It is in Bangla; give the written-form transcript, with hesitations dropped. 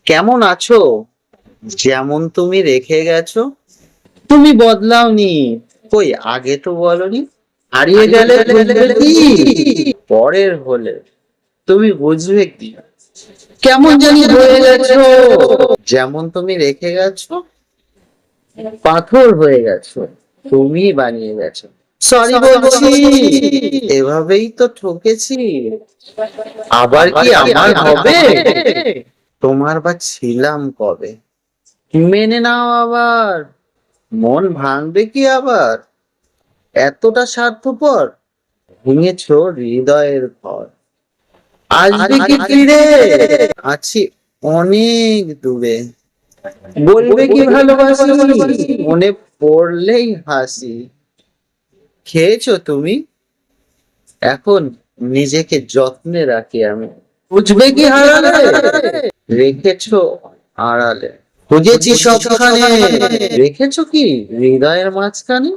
কেমন আছো? যেমন তুমি রেখে গেছো। তুমি বদলাওনি। কই আগে তো বলনি। হারিয়ে গেলে বুঝবে কি, পরের হলে তুমি বুঝবে কি, কেমন জানি হয়ে গেছো। যেমন তুমি রেখে গেছো, পাথর হয়ে গেছো, তুমি বানিয়ে গেছো। সরি বলছি, এভাবেই তো ঠকেছি। আবার কি আমার হবে? তোমার বা ছিলাম কবে? মেনে নাও আবার। মন ভাঙবে কি আবার? এতটা স্বার্থপর, ভেঙেছো হৃদয়ের ঘর। আসবে কি ফিরে? আছি অনেক দূরে। বলবে কি ভালোবাসি, মনে পড়লেই হাসি। খেয়েছো তুমি? এখন নিজেকে যত্নে রাখি আমি। বুঝবে কি হারালে? রেখেছো আড়ালে। খুঁজেছি সবখানে, রেখেছো কি হৃদয়ের মাঝখানে?